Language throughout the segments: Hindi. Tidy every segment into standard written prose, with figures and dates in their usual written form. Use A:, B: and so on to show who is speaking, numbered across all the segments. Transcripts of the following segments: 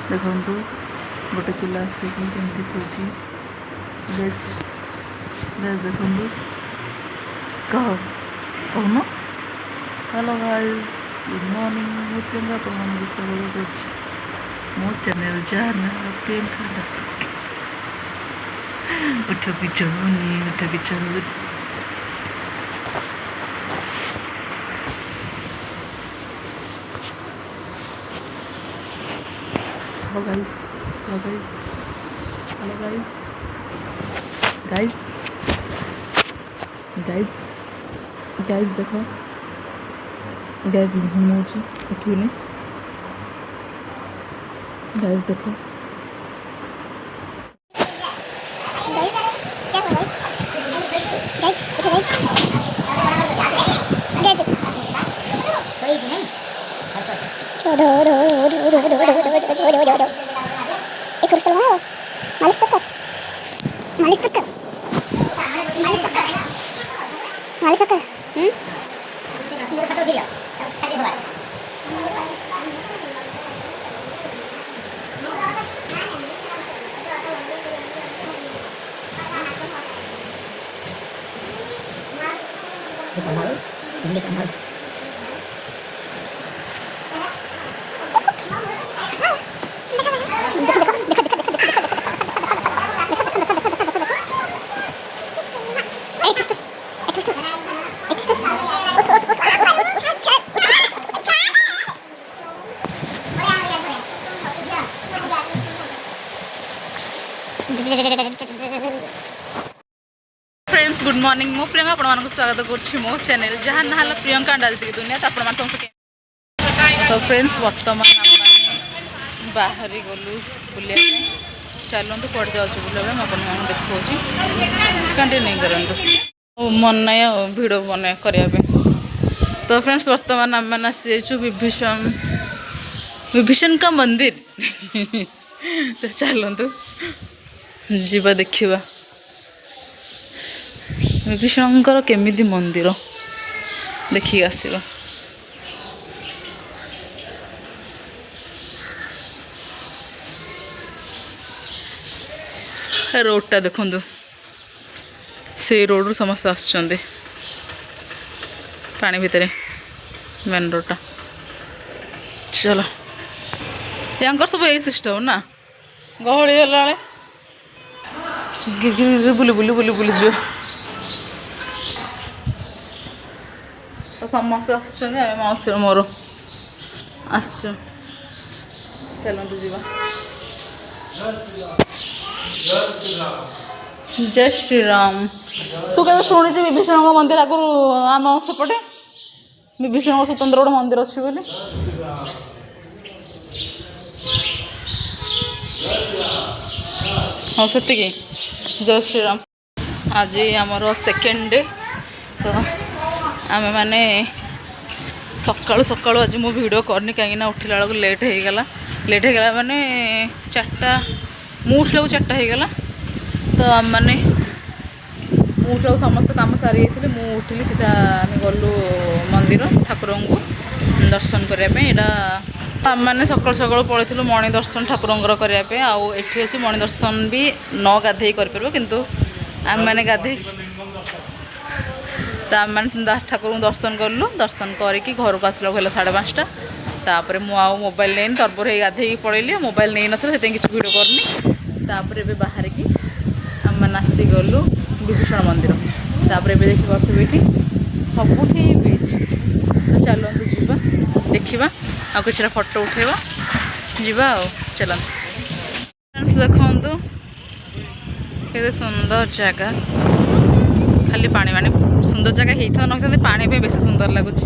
A: देखु गोटे पिला आसिकी केमती सोची देखु कह कहून हेलो गाइस गुड मॉर्निंग मु प्रियंका आपको स्वागत कर मो चैनल जाना प्रियंका उठ कि चलुनी उठ कि चलु hello guys hello guys hello guys guys guys guys देखो गाइस घूमोची उठुनी गाइस देखो फ्रेंड्स गुड मॉर्निंग मु प्रियंका आपको स्वागत कर मो चैनल जहाँ ना प्रियंका डालती दुनिया तो आप समस्त तो फ्रेंड्स बर्तमान बाहर गलु बुलिया चलते पड़ जाऊँ बुलाया मुझे देखा कंटिन्यू करूँ मन ना भिड बना करने तो फ्रेंड्स बर्तमान आम मैंने आसी विभीषण का मंदिर तो चलतु जीवा देखा विभीषणकर केमिति मंदिर देखिए आसवा रोडटा देखु से रोड रू समस्त आसुचंदे पानी भितर मेन रोडटा चलो यांकर सब यही सिस्टम ना गहली गला गिर बुली बुली बुली बुली जो तो समस्त आसुचंदे आमे मौसी मोर आसचु चलतु जीवा जय श्री राम तू क्या शुणी विभीषण मंदिर आगु आम सेपटे विभीषण स्वतंत्र गोटे मंदिर अच्छी बोली हाँ से जय श्री राम आज आमर सेकेंड डे तो आम मैंने सकाळु सकाळु आज मु वीडियो करनी कहीं उठला बेलू लेट होगला माने 4टा मु उठला 4टा होगला तो आम मैंने उठला समस्त काम सारी मु उठिली सीधा आम गलु मंदिर ठाकुर को दर्शन करने आम मैंने सकाल सकाल पलू मणि दर्शन ठाकुर करने आउ एठी अच्छी मणि दर्शन भी न गाधे कर किंतु आम मैंने गाधे तो आम मैंने ठाकुर को दर्शन कलु दर्शन करके घर को आसला गला 5:30 तापर मुझे मोबाइल नहीं तरबर गाधे पलैली मोबाइल नहीं नथला से किसी वीडियो करनी तापर ए बाहर की आम मैंने आसी गलु विभीषण मंदिर तापर देखिए ये सबुठी बीच तो चलतु जीवा देखा आ कि फोटो उठेवा जीवा चलते देखु के सुंदर जगह खाली पानी माने सुंदर जगह होता न पानी पे बेस सुंदर लगुच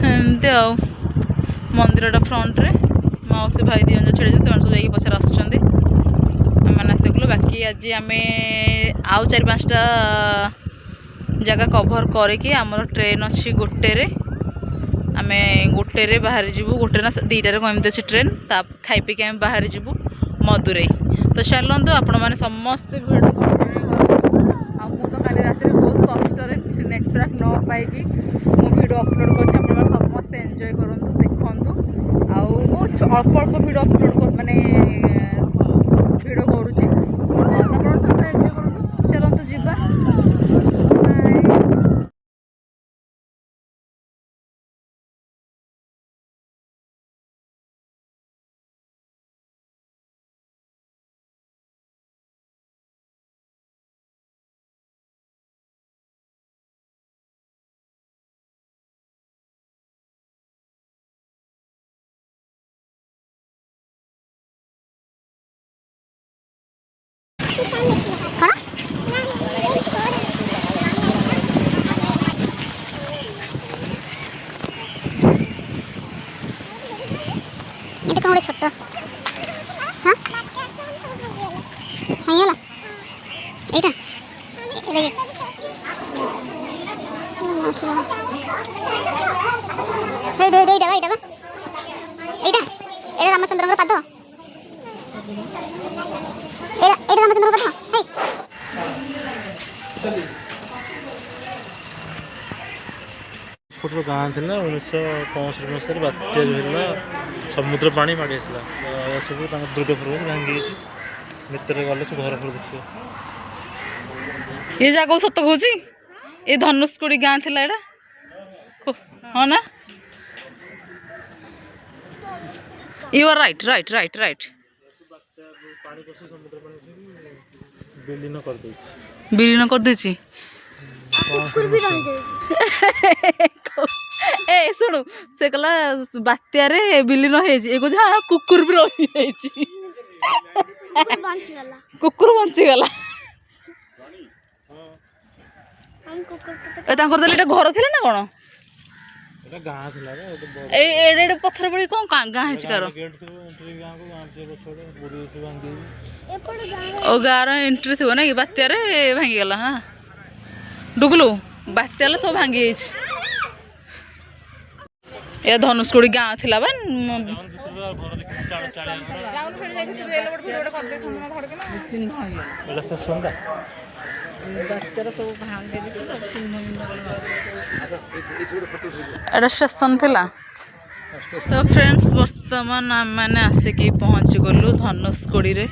A: एमती आ मंदिर फ्रंट रे मौसी भाई दिवंज छेड़ी से सब जा पचार आसमें आसगलु बाकी आज आम आउ 4-5टा जगह कभर करके आमर ट्रेन अच्छी गोटे आम गोटे बाहरी जीवु गोटे ना 2टार एमती अच्छी ट्रेन खाई पीक आम बाहरी जीवु मदुरई तो चलते आपण मैंने समस्ते भिडियो तो काली रात बहुत कष्ट नेटवर्क न पाई भिडियो अपलोड कर समस्ते एंजॉय करूँ देखु आउ ଅଳ୍ପ ଅଳ୍ପ ଭିଡ଼ିଓ ଅପଲୋଡ଼ ମାନେ ଭିଡ଼ିଓ କରୁଛି। ଆପଣଙ୍କ ସହିତ ଏନ୍ଜୟ କରନ୍ତୁ। ଚାଲନ୍ତୁ ଯିବା।
B: এটা কোমরে ছোট হ্যাঁ হইলা এইটা দেখে মাশাআল্লাহ এই দে এইটা এইটা এইটা এটা রামচন্দ্রଙ୍କର ପାଦ এটা রামচন্দ্রଙ୍କ ପାଦ এই
C: ଛୋଟ ଗାଁ ଥିଲା 1965 ମସିହାରେ ବାତ୍ୟା ହେଲା ସମୁଦ୍ର ପାଣି ମାଡ଼ି ଆସିଲା ସବୁ ତାଙ୍କ ଦୁର୍ଗ ଫୁର୍ଗ ଭାଙ୍ଗି ଯାଇଛି ଭିତରେ ଗଲେ ସବୁ ଘର ଫର ଦେଖିବ।
A: ଏ ଜାଗା ସତ କହୁଛି ଏ ଧନୁଷକୋଡ଼ି ଗାଁ ଥିଲା ଏଇଟା ହଁ ନା you are right right right right
C: ପାଣି ପଶି ସମୁଦ୍ର ପାଣି ବିଲୀନ କରିଦେଇଛି
A: ବିଲୀନ କରିଦେଇଛି। ଏ ଶୁଣୁ ସେ କହିଲା ବାତ୍ୟାରେ ବିଲୀନ ହେଇଛି ଏ କହୁଛି ହଁ କୁକୁର ବି ରହିଯାଇଛି କୁକୁର ବଞ୍ଚିଗଲା। ତାଙ୍କର ତାହେଲେ ଏଇଟା ଘର ଥିଲା ନା କ'ଣ?
C: ଗାଁ ଥିଲା
A: ଏଇ ଏଡେ ପଥର ପଡି କ'ଣ ଗାଁ ହେଇଛି କାର ଓ ଗାଁର ଏଣ୍ଟ୍ରି ଥିବ ନା କି ବାତ୍ୟାରେ ଭାଙ୍ଗିଗଲା। ହଁ ଡୁଗୁଲୁ ବାତ୍ୟା ହେଲେ ସବୁ ଭାଙ୍ଗି ଯାଇଛି। ଏ ଧନୁଷକୋଡ଼ି ଗାଁ ଥିଲା ବା ବାତ୍ୟାରେ ସବୁ ଏଇଟା ଷ୍ଟେସନ ଥିଲା। ତ ଫ୍ରେଣ୍ଡସ୍ ବର୍ତ୍ତମାନ ଆମେମାନେ ଆସିକି ପହଞ୍ଚି ଗଲୁ ଧନୁଷକୋଡ଼ିରେ।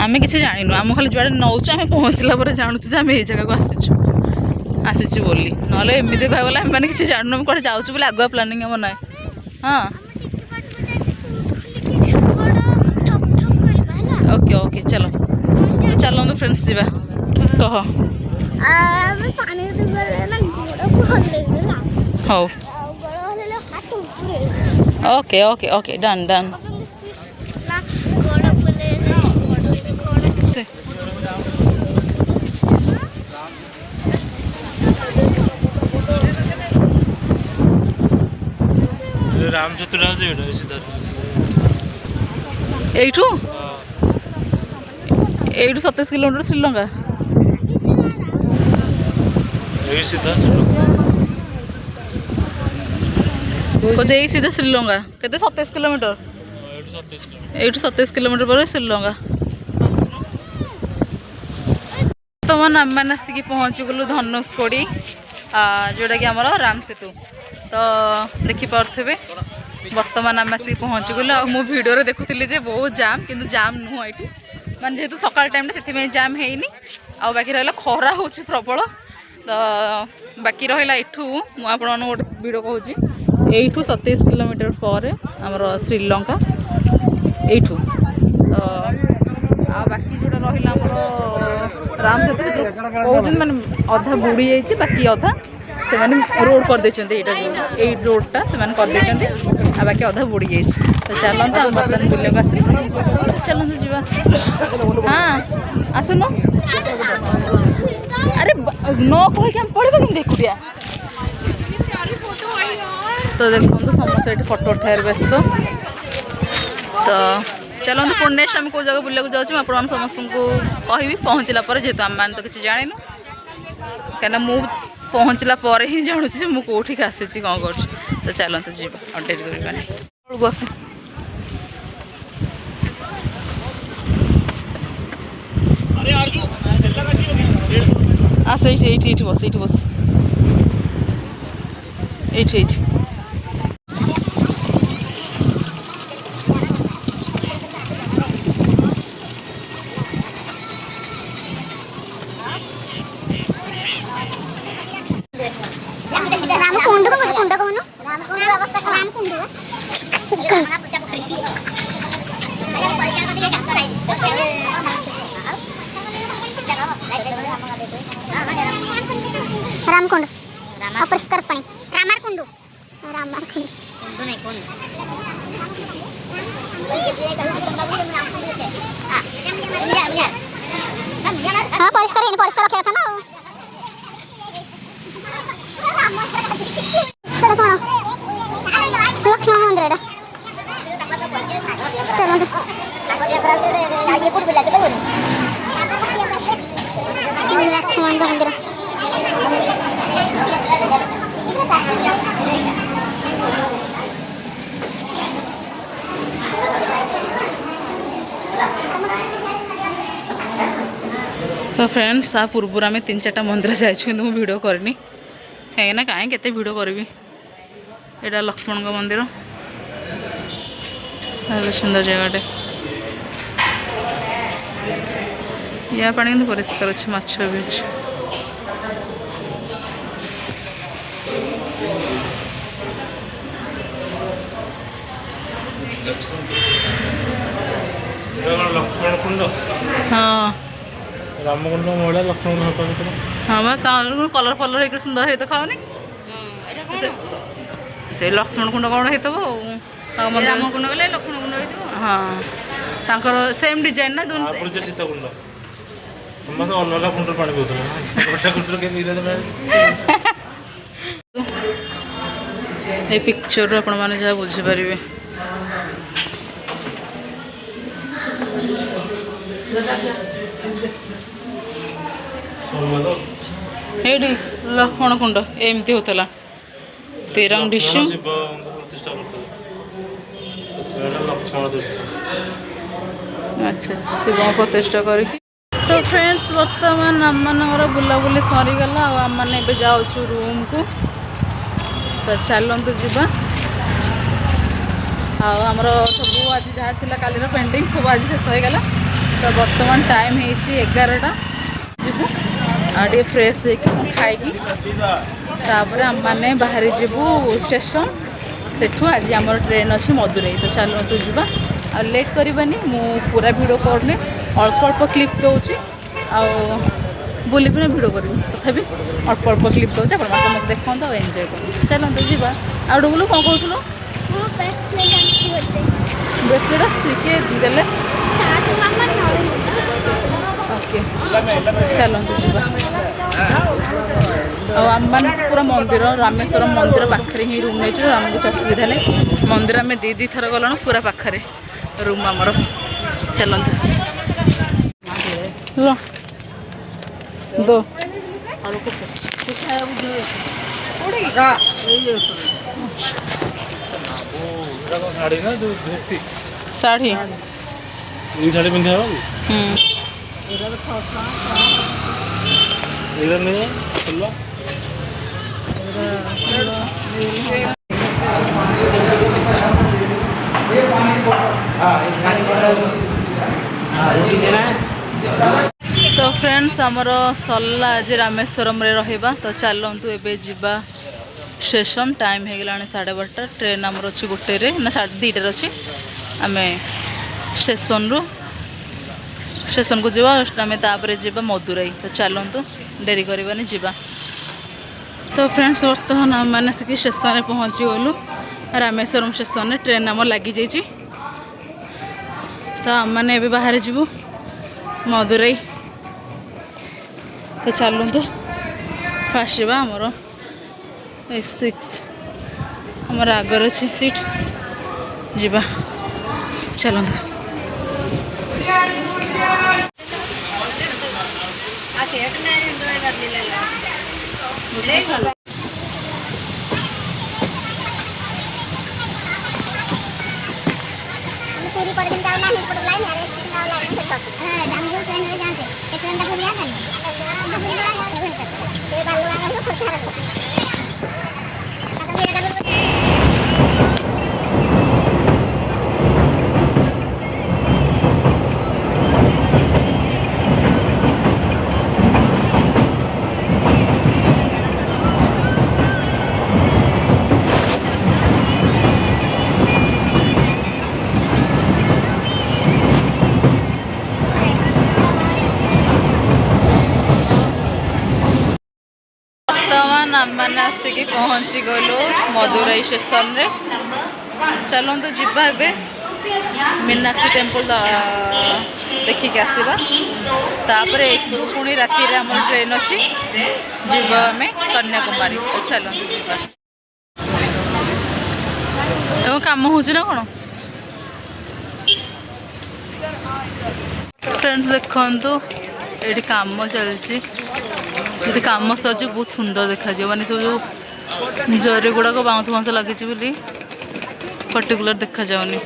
A: ଆମେ କିଛି ଜାଣିନୁ ଆମ ଖାଲି ଯୁଆଡ଼େ ନେଉଛୁ ଆମେ ପହଞ୍ଚିଲା ପରେ ଜାଣୁଛୁ ଯେ ଆମେ ଏଇ ଜାଗାକୁ ଆସିଛୁ ବୋଲି ନହେଲେ ଏମିତି କହିବାକୁ ଗଲେ ଆମେ ମାନେ କିଛି ଜାଣୁନୁ ଆମେ କୁଆଡ଼େ ଯାଉଛୁ ବୋଲି ଆଗୁଆ ପ୍ଲାନିଂ ଆମର ନାହିଁ। ହଁ ଓକେ ଓକେ ଚାଲ ଚାଲନ୍ତୁ ଫ୍ରେଣ୍ଡସ୍ ଯିବା କହ। ହଉ okay okay okay done done.
C: ରାମଚତୁରା ହଉଛି
A: ଏଇଠୁ 27 କିଲୋମିଟର ଶ୍ରୀଲଙ୍କା।
C: ଏଇ ସିଧା
A: ଶ୍ରୀଲଙ୍କା କେତେ 27 କିଲୋମିଟର ଏଇଠୁ 27 କିଲୋମିଟର ପରେ ଶ୍ରୀଲଙ୍କା। ବର୍ତ୍ତମାନ ଆମେମାନେ ଆସିକି ପହଞ୍ଚିଗଲୁ ଧନୁଷକୋଡ଼ି ଯେଉଁଟାକି ଆମର ରାମ ସେତୁ। ତ ଦେଖିପାରୁଥିବେ ବର୍ତ୍ତମାନ ଆମେ ଆସିକି ପହଞ୍ଚିଗଲୁ। ଆଉ ମୁଁ ଭିଡ଼ିଓରେ ଦେଖୁଥିଲି ଯେ ବହୁତ ଜାମ୍ କିନ୍ତୁ ଜାମ୍ ନୁହଁ ଏଇଠି ମାନେ ଯେହେତୁ ସକାଳ ଟାଇମ୍ଟା ସେଥିପାଇଁ ଜାମ୍ ହେଇନି। ଆଉ ବାକି ରହିଲା ଖରା ହେଉଛି ପ୍ରବଳ। ତ ବାକି ରହିଲା ଏଠୁ ମୁଁ ଆପଣମାନଙ୍କୁ ଗୋଟେ ଭିଡ଼ିଓ କହୁଛି ଏଇଠୁ 27 କିଲୋମିଟର ପରେ ଆମର ଶ୍ରୀଲଙ୍କା ଏଇଠୁ। ତ ଆଉ ବାକି ଯେଉଁଟା ରହିଲା ଆମର ରାମ ସେତୁ କହୁଛନ୍ତି ମାନେ ଅଧା ବୁଡ଼ି ଯାଇଛି ବାକି ଅଧା ସେମାନେ ରୋଡ଼ କରିଦେଇଛନ୍ତି। ଏଇଟା ଯେଉଁ ଏଇ ରୋଡ଼ଟା ସେମାନେ କରିଦେଇଛନ୍ତି ଆଉ ବାକି ଅଧା ବୁଡ଼ି ଯାଇଛି। ତ ଚାଲନ୍ତୁ ଆମେ ବର୍ତ୍ତମାନ ବୁଲିବାକୁ ଆସିଲୁ। ଚାଲନ୍ତୁ ଯିବା। ହଁ ଆସୁନୁ ଆରେ ନ କହିକି ଆମେ ପଳେଇବା କେମିତି ଏକୁଟିଆ। ତ ଦେଖନ୍ତୁ ସମସ୍ତେ ଏଠି ଫଟୋ ଉଠାଇବାରେ ବ୍ୟସ୍ତ। ତ ଚାଲନ୍ତୁ ପୁଣି ନେକ୍ସଟ ଆମେ କେଉଁ ଜାଗା ବୁଲିବାକୁ ଯାଉଛୁ ମୁଁ ଆପଣମାନେ ସମସ୍ତଙ୍କୁ କହିବି ପହଞ୍ଚିଲା ପରେ ଯେହେତୁ ଆମେମାନେ ତ କିଛି ଜାଣିନୁ କାହିଁକିନା ମୁଁ ପହଞ୍ଚିଲା ପରେ ହିଁ ଜାଣୁଛି ଯେ ମୁଁ କେଉଁଠିକି ଆସିଛି କ'ଣ କରୁଛି। ତ ଚାଲନ୍ତୁ ଯିବା ଆଉ ଡେରି କରିବାନି। ବସ ଆସ ଏଇଠି ବସ ଏଇଠି ବସ। ଏଇଠି ଏଇଠି
B: रामकुंड को कुंड कहनु रामकुंड अवस्था रामकुंड रामकुंड अपरिष्कार पानी रामारकुंड रामारकुंड कुंड नहीं कुंड हाँ परिष्कार रखा था ना लक्ष्मण मंदिर चलो लक्ष्मण मंदिर
A: तो फ्रेंड्स आ पूर्व आम 3-4 मंदिर जाइए वीडियो करनी कहीं कहीं केते वीडियो करी यहाँ लक्ष्मण मंदिर सुंदर जगह या पानी कि परिष्कार अच्छे माछ भी अच्छे
C: लक्ष्मण कुंड
A: हाँ
C: रामकुंड महिला लक्ष्मण कुंड
A: हाँ मैं कलर फलर एक सुंदर है खाओनी से लक्ष्मण कुंड कौन होता रामकुंड गले लक्ष्मण कुंड हो हाँ तांकर सेम डिजाइन ना दोनों
C: सीता कुंड समस्त अलग अलग कुंड पानी पीते गोटे कुंड
A: ये पिक्चर आपण मैंने जहाँ बुझीपारे ये लक्ष्मण कुंड एमती होता तिरंग डिशु अच्छा शिव प्रतिष्ठा कर तो फ्रेंड्स बर्तमान आम मानकर बुलाबुली सरीगला आम मैंने जाऊँ रूम को तो चलतु जा आमर सब आज जहाँ थी कालीर पेंटिंग सब आज शेष हो गला तो बर्तमान टाइम है 11टा जीवु आगे फ्रेश खाई तापर आम मैंने बाहरी जीवु स्टेशन सेठू आज आम ट्रेन अच्छी मदुरई तो चलतु जा आ लेट करवानी मु पूरा वीडियो करनी अल्प अल्प क्लिप दूसरी बुलना वीडियो करी तथापि अल्प अल्प क्लिप दूसरे आप समस्त देखते और एंजय कर चलते जा आ डुगुलू कौन कहूँ ब्रेसलेट आसिके देले ओके चलते जा आम मैंने पूरा मंदिर रामेश्वरम मंदिर पाखे ही रूम नहीं आमको कुछ असुविधा नहीं मंदिर आम दी थर गलु पूरा पाखे रूम आमर चलते लो दो
C: साड़ी ना धोती
A: साड़ी
C: ये साड़ी पिंधा नहीं खुला तो
A: फ्रेंड्स आमर सरला आज रामेश्वरम रे रहिबा तो चलतु एबे जीवा स्टेशन टाइम हो गला 12:30 ट्रेन आमर अच्छी गोटे ना 2:30 अच्छी आम स्टेशन को जीवा आम तापर जीवा मदुरई तो चलतु डेरी करवानी जीवा तो फ्रेंड्स बर्तमान आम मैंने स्टेशन में पहुँची गलु रामेश्वरम स्टेशन में ट्रेन आम लगी जाइए तो आम मैंने बाहर जीवु मदुरई तो चलतु फास्ट जा आमर X6 आमर आगर अच्छी सीट जीवा चलतु
B: पूरी पर दिन जाना है पर लाइन है स्टेशन लाइन से सब हां हम जो ट्रेन में जाते एक ट्रेन तक गया था ये बालू आ रहा है
A: बर्तमान आम मैंने आसिक पहुँची गलु मदुराई स्टेशन रे। चलतु जीवा ए मीनाक्षी टेम्पल देखिक आसवा तापर एठू पुणी राति रे हमर ट्रेन अच्छी जीवा आम कन्याकुमारी। तो चलतु जीवा काम हो ना कौन फ्रेंड्स देखु ये काम चलती ये काम सर बहुत सुंदर देखा माने सब जो जरी गुड़ाक बाउंस बाउंस लगी बोली पर्टिकुलर देखा जाऊनी।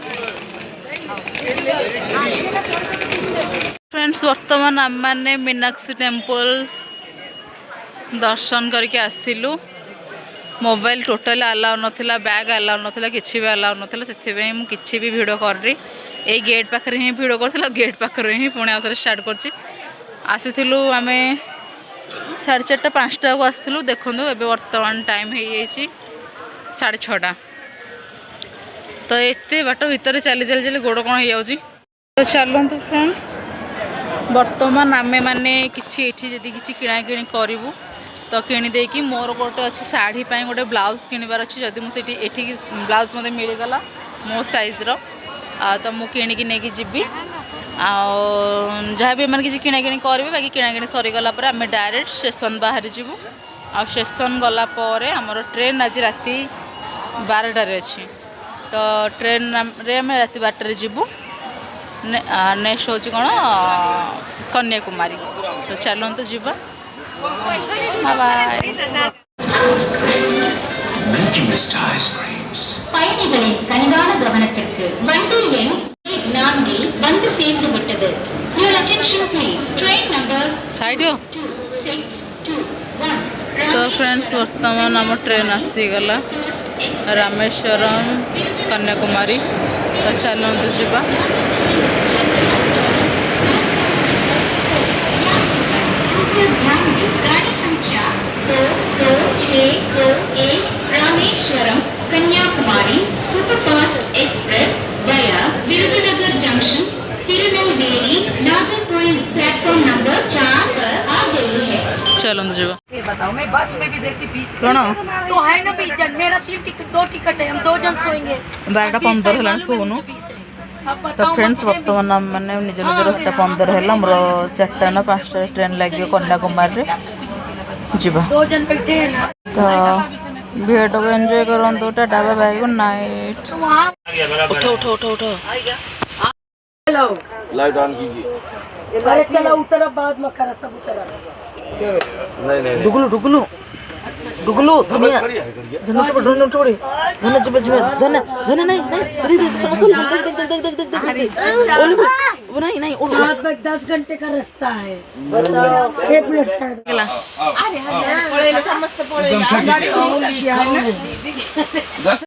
A: फ्रेंड्स वर्तमान आम मैंने मीनाक्षी टेम्पल दर्शन करके आसिलु। मोबाइल टोटल अलाउ नाला बैग अलाउ नाला किसी भी अलाउ नाला से मुझे भी भिड करनी ये गेट पाखे ही भिड कर गेट पाखे ही पुणी आउे स्टार्ट कर आसीलु आम 4:30 5टा को आसलु देखु एवं वर्तमान टाइम हो 6:30 तो एत बाट भितर चली चली चली गोड़ कौन हो तो चलतु फ्रेंड्स वर्तमान आमे मैंने किसी किसी किणा किणी करूँ तो किणीदे कि मोर गोटे अच्छी शाढ़ी गोटे ब्लाउज किणवार अच्छी जदि मुझे ब्लाउज मत मिलगला मो साइज रो तो मुझे किणिकी नहीं जीवी जहाँ भी किसी किणा किणी करेंगे बाकी किणा किणी सरीगला आम डायरेक्ट स्टेशन बाहरी जीवु आ स्टेशन गलापर आमर ट्रेन आज राति 12टार अच्छी तो ट्रेन रे आम राति 12टार जीवु नेक्स्ट हूँ कौन कन्याकुमारी। तो चलतु जीवा
D: பயணிகளின் கனிவான கவனத்திற்கு வண்டி எண் 4 வந்து சேர்ந்து விட்டது. Your attention please. Train number
A: side हो
D: 2621.
A: तो फ्रेंड्स वर्तमान आम ट्रेन आसीगला रामेश्वरम कन्याकुमारी। तो चलतु जीवा
D: गाड़ी संख्या 22621 रामेश्वरम कन्याकुमारी सुपरफास्ट एक्सप्रेस वया Virudhunagar junction Tirunelveli Nagercoil platform number 4 पर आ गई है।
A: चलतु जीवा
E: ये बताओ मैं बस में भी देखी 20
A: कौन
E: तो है ना 20 जन मेरा 2 टिकट है हम 2 जन सोएंगे
A: 12:15 है सोनु। तो फ्रेंड्स वर्तमान आम मैंने निज निजर 15 है मोर 4टा ना 5टा ट्रेन लगे कन्याकुमारी जीवा
E: 2 जन बैठे हैं ना
A: तो भिड को एंजॉय करूँ tata bye bye good night.
E: तो वहाँ
A: उठो उठो उठो उठो
E: चलो
F: लाइट ऑन कीजिए।
E: अरे चलो उतरा बाद में करा सब उतरा
F: नहीं
G: डुगलू डुगलू डुगलू धनिया धनिया चुप धनिया चुप धनिया चुप चुप धनिया धनिया नहीं नहीं दे दे समझ लो देख देख देख देख देख देख ओले वो नहीं नहीं ओले
E: 10 घंटे का रास्ता है बताओ 1 मिनट साइड
A: गला
E: अरे समस्त पड़ेगा गाड़ी